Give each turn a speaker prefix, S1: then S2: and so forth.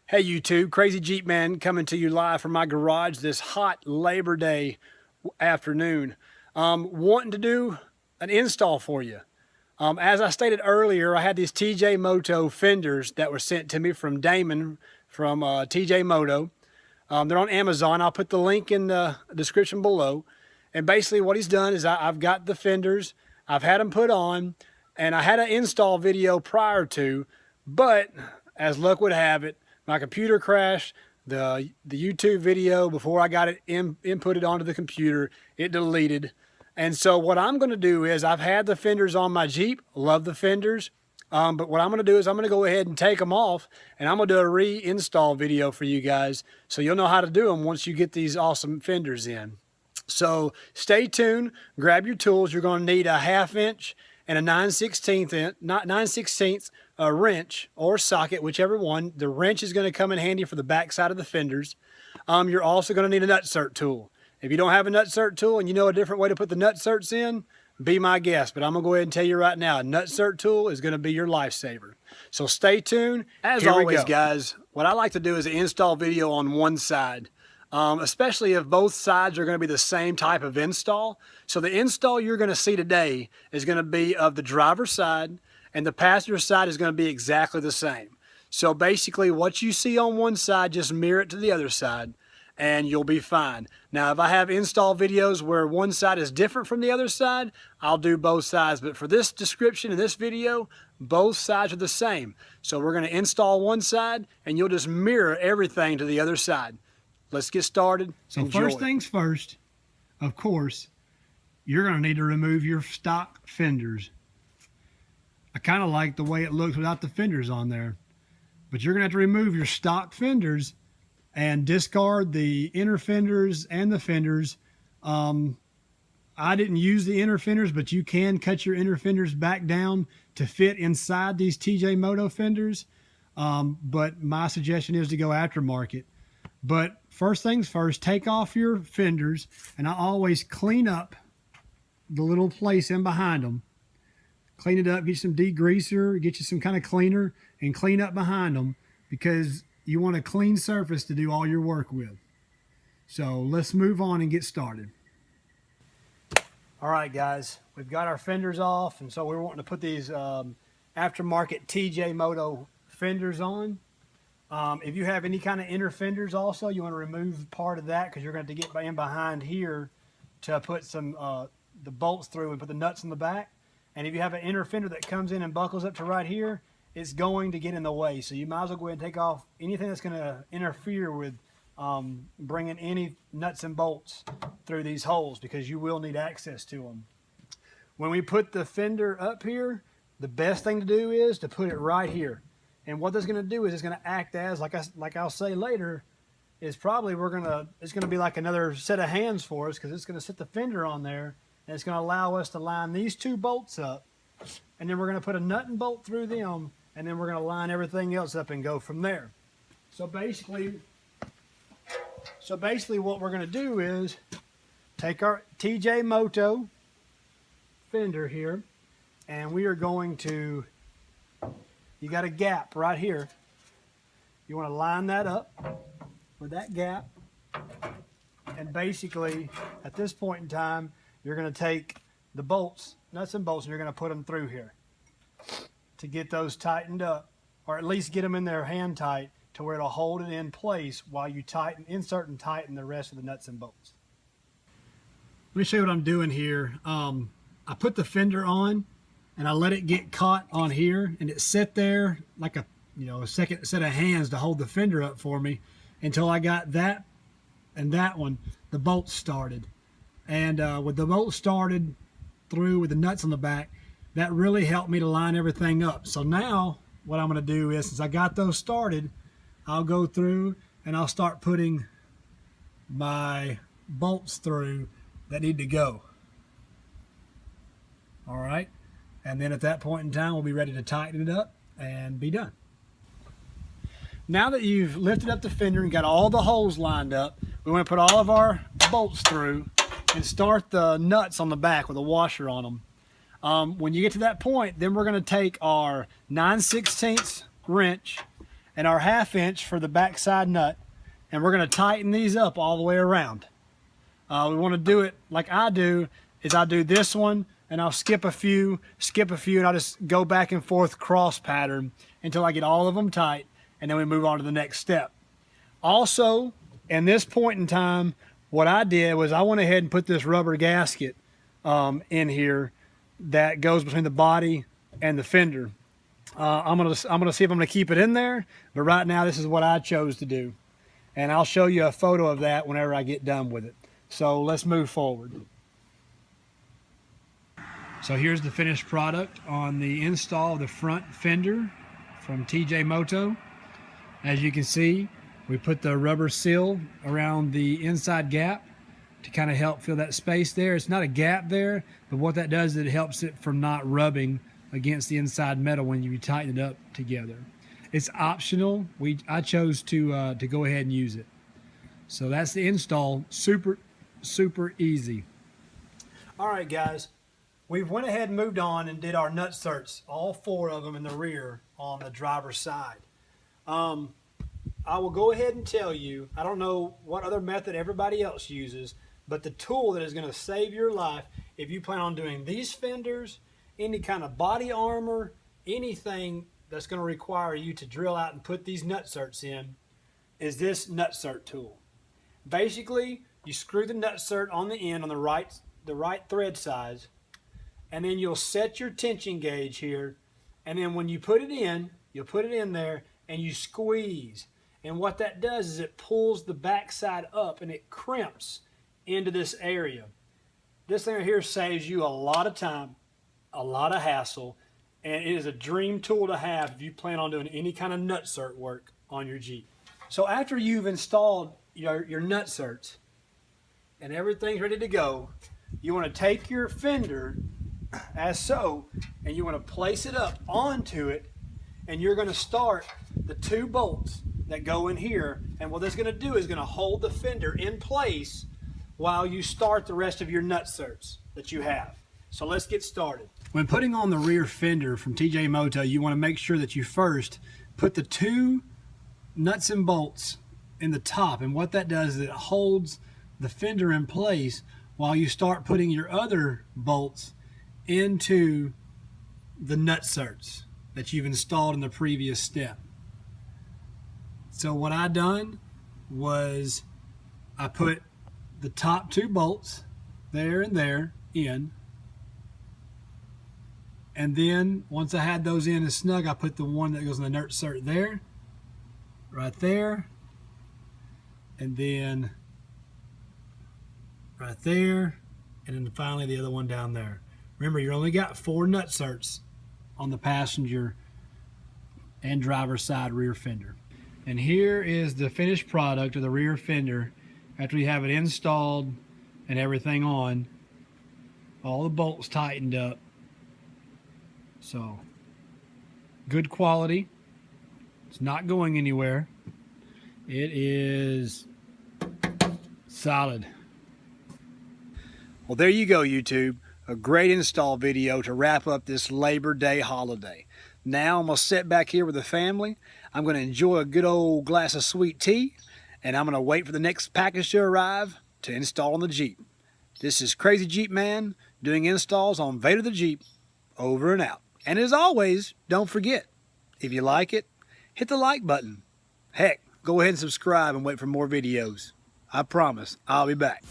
S1: Hey YouTube, Crazy Jeep Man coming to you live from my garage this hot Labor Day afternoon. Wanting to do an install for you. As I stated earlier, I had these TJMOTO fenders that were sent to me from Damon from TJMOTO. They're on Amazon. I'll put the link in the description below. And basically what he's done is I've got the fenders, I've had them put on, and I had an install video prior to, but as luck would have it, my computer crashed. The YouTube video, before I got it inputted onto the computer, it deleted. And so what I'm going to do is, I've had the fenders on my Jeep, love the fenders, but what I'm going to do is I'm going to go ahead and take them off, and I'm going to do a reinstall video for you guys so you'll know how to do them once you get these awesome fenders in. So stay tuned, grab your tools. You're going to need a 1/2 inch and a 9/16 wrench or socket, whichever one. The wrench is going to come in handy for the back side of the fenders. You're also going to need a nutsert tool. If you don't have a nutsert tool and you know a different way to put the nutserts in, be my guest. But I'm going to go ahead and tell you right now, a nutsert tool is going to be your lifesaver. So stay tuned. As always, guys, what I like to do is an install video on one side. Especially if both sides are going to be the same type of install. So the install you're going to see today is going to be of the driver's side, and the passenger side is going to be exactly the same. So basically what you see on one side, just mirror it to the other side and you'll be fine. Now if I have install videos where one side is different from the other side, I'll do both sides. But for this description in this video, both sides are the same. So we're going to install one side and you'll just mirror everything to the other side. Let's get started.
S2: So first things first, of course, you're going to need to remove your stock fenders. I kind of like the way it looks without the fenders on there. But you're going to have to remove your stock fenders and discard the inner fenders and the fenders. I didn't use the inner fenders, but you can cut your inner fenders back down to fit inside these TJMOTO fenders. But my suggestion is to go aftermarket. But first things first, take off your fenders, and I always clean up the little place in behind them. Clean it up, get you some degreaser, get you some kind of cleaner, and clean up behind them, because you want a clean surface to do all your work with. So let's move on and get started. All right, guys, we've got our fenders off, and so we're wanting to put these aftermarket TJMOTO fenders on. If you have any kind of inner fenders also, you want to remove part of that, because you're going to have to get in behind here to put some the bolts through and put the nuts in the back. And if you have an inner fender that comes in and buckles up to right here, it's going to get in the way. So you might as well go ahead and take off anything that's going to interfere with bringing any nuts and bolts through these holes, because you will need access to them. When we put the fender up here, the best thing to do is to put it right here. And what that's going to do is it's going to act as, like I'll say later, is probably it's going to be like another set of hands for us, because it's going to set the fender on there, and it's going to allow us to line these two bolts up, and then we're going to put a nut and bolt through them, and then we're going to line everything else up and go from there. So basically what we're going to do is take our TJMOTO fender here, and we are going to, you got a gap right here. You want to line that up with that gap. And basically, at this point in time, you're going to take the bolts, nuts and bolts, and you're going to put them through here to get those tightened up, or at least get them in there hand tight to where it'll hold it in place while you insert and tighten the rest of the nuts and bolts. Let me show you what I'm doing here. I put the fender on, and I let it get caught on here, and it sat there like a second set of hands to hold the fender up for me until I got that and that one, the bolts started. And with the bolts started through with the nuts on the back, that really helped me to line everything up. So now what I'm going to do is, since I got those started, I'll go through and I'll start putting my bolts through that need to go. All right. And then at that point in time, we'll be ready to tighten it up and be done. Now that you've lifted up the fender and got all the holes lined up, we want to put all of our bolts through and start the nuts on the back with a washer on them.
S1: When you get to that point, then we're going to take our 9/16 wrench and our 1/2 inch for the backside nut, and we're going to tighten these up all the way around. We want to do it like I do, is I do this one and I'll skip a few, and I'll just go back and forth cross pattern until I get all of them tight, and then we move on to the next step. Also, in this point in time, what I did was I went ahead and put this rubber gasket in here that goes between the body and the fender. I'm gonna see if I'm gonna keep it in there, but right now this is what I chose to do, and I'll show you a photo of that whenever I get done with it. So let's move forward. So here's the finished product on the install of the front fender from TJMOTO. As you can see, we put the rubber seal around the inside gap to kind of help fill that space there. It's not a gap there, but what that does is it helps it from not rubbing against the inside metal when you tighten it up together. It's optional. I chose to go ahead and use it. So that's the install. Super easy. All right, guys. We went ahead and moved on and did our nut certs, all 4 of them in the rear on the driver's side. I will go ahead and tell you, I don't know what other method everybody else uses, but the tool that is going to save your life if you plan on doing these fenders, any kind of body armor, anything that's going to require you to drill out and put these nut certs in, is this nut cert tool. Basically, you screw the nut cert on the end on the right thread size, and then you'll set your tension gauge here, and then when you put it in, you'll put it in there and you squeeze. And what that does is it pulls the backside up and it crimps into this area. This thing right here saves you a lot of time, a lot of hassle, and it is a dream tool to have if you plan on doing any kind of nut cert work on your Jeep. So after you've installed your nut certs and everything's ready to go, you want to take your fender as so, and you want to place it up onto it, and you're going to start the 2 bolts that go in here, and what that's going to do is going to hold the fender in place while you start the rest of your nut certs that you have. So let's get started. When putting on the rear fender from TJMOTO, you want to make sure that you first put the 2 nuts and bolts in the top, and what that does is it holds the fender in place while you start putting your other bolts into the nut certs that you've installed in the previous step. So what I done was I put the top 2 bolts there and there in, and then once I had those in and snug, I put the one that goes in the nut cert there, right there, and then right there, and then finally the other one down there. Remember, you only got 4 nut certs on the passenger and driver's side rear fender. And here is the finished product of the rear fender after we have it installed and everything on. All the bolts tightened up. So, good quality. It's not going anywhere. It is solid. Well, there you go, YouTube. A great install video to wrap up this Labor Day holiday. Now I'm going to sit back here with the family. I'm going to enjoy a good old glass of sweet tea, and I'm going to wait for the next package to arrive to install on the Jeep. This is Crazy Jeep Man doing installs on Vader the Jeep. Over and out. And as always, don't forget, if you like it, hit the like button. Heck, go ahead and subscribe and wait for more videos. I promise I'll be back.